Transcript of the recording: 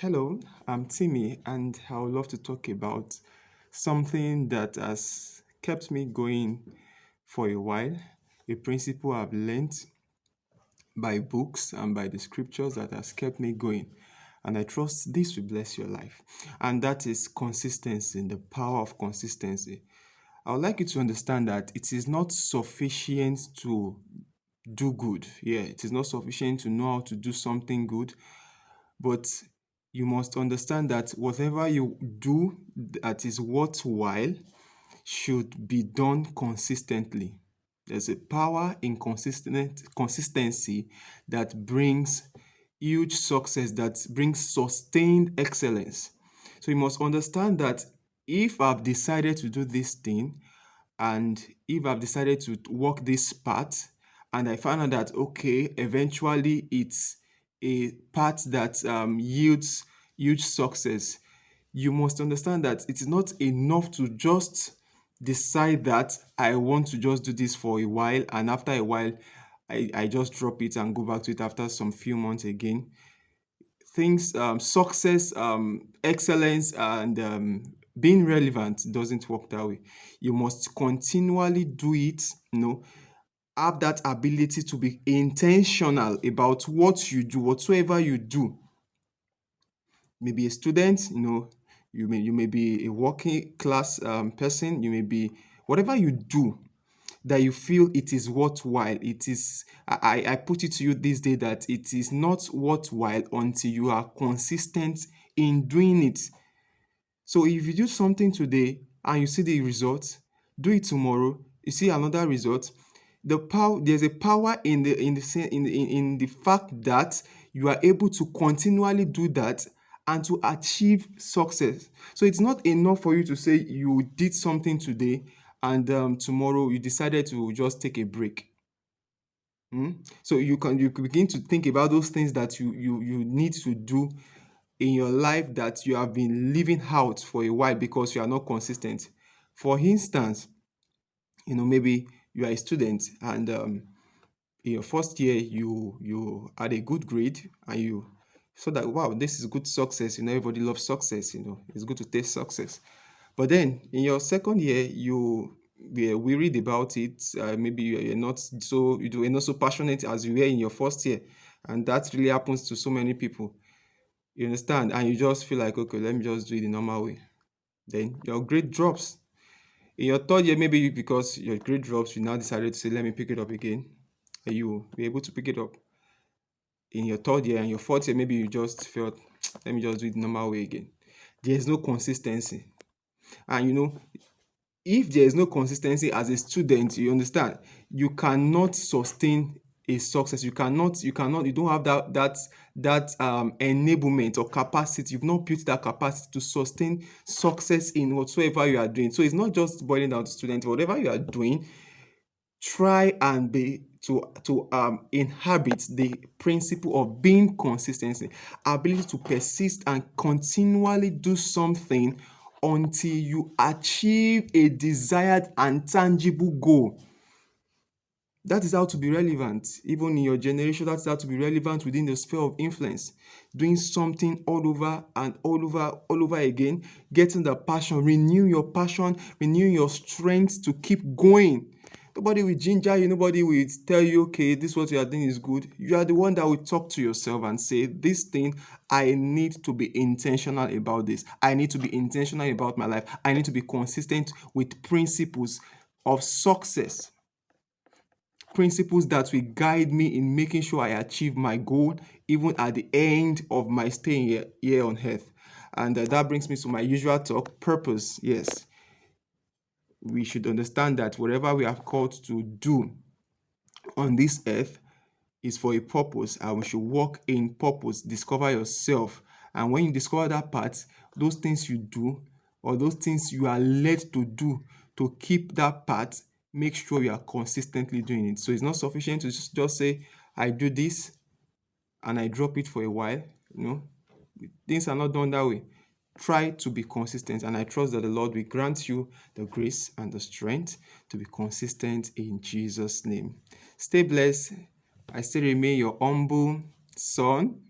Hello, I'm Timmy, and I would love to talk about something that has kept me going for a while, a principle I've learned by books and by the scriptures that has kept me going. And I trust this will bless your life. And that is consistency, the power of consistency. I would like you to understand that it is not sufficient to do good. Yeah, it is not sufficient to know how to do something good, but you must understand that whatever you do that is worthwhile should be done consistently. There's a power in consistency that brings huge success, that brings sustained excellence. So you must understand that if I've decided to do this thing, and if I've decided to walk this path, and I find out that okay, eventually it's a path that yields huge success, you must understand that it is not enough to just decide that I want to just do this for a while, and after a while I just drop it and go back to it after some few months again. Things success, excellence, and being relevant doesn't work that way. You must continually do it, have that ability to be intentional about what you do, whatsoever you do. Maybe a student, you may be a working class person, you may be whatever you do that you feel it is worthwhile. It is, I put it to you this day that it is not worthwhile until you are consistent in doing it. So if you do something today and you see the result, do it tomorrow, you see another result. There's a power in the fact that you are able to continually do that and to achieve success. So it's not enough for you to say you did something today and tomorrow you decided to just take a break. So you could begin to think about those things that you need to do in your life that you have been living out for a while because you are not consistent. For instance, maybe you are a student and in your first year you had a good grade and you saw that wow, this is good success. Everybody loves success. It's good to taste success. But then in your second year, you were worried about it. Maybe you were not so passionate as you were in your first year, and that really happens to so many people. You understand? And you just feel like, okay, let me just do it the normal way. Then your grade drops. In your third year, maybe because your grade drops, you now decided to say, let me pick it up again. And you be able to pick it up. In your third year and your fourth year, maybe you just felt, let me just do it the normal way again. There's no consistency. And if there is no consistency as a student, you understand, you cannot sustain a success. You don't have that enablement or capacity. You've not built that capacity to sustain success in whatsoever you are doing. So it's not just boiling down to students. Whatever you are doing, try and be to inhabit the principle of being consistency, ability to persist and continually do something until you achieve a desired and tangible goal. That is how to be relevant. Even in your generation, that's how to be relevant within the sphere of influence. Doing something all over and all over again, getting the passion, renew your passion, renew your strength to keep going. Nobody will ginger you, nobody will tell you, okay, this what you are doing is good. You are the one that will talk to yourself and say, this thing, I need to be intentional about this. I need to be intentional about my life. I need to be consistent with principles of success. Principles that will guide me in making sure I achieve my goal even at the end of my stay here on earth. And that brings me to my usual talk, purpose. Yes, we should understand that whatever we are called to do on this earth is for a purpose, and we should walk in purpose. Discover yourself, and when you discover that part, those things you do or those things you are led to do to keep that part, make sure you are consistently doing it. So it's not sufficient to just say I do this and I drop it for a while. Things are not done that way. Try to be consistent, and I trust that the Lord will grant you the grace and the strength to be consistent in Jesus' name. Stay blessed. I still remain your humble son,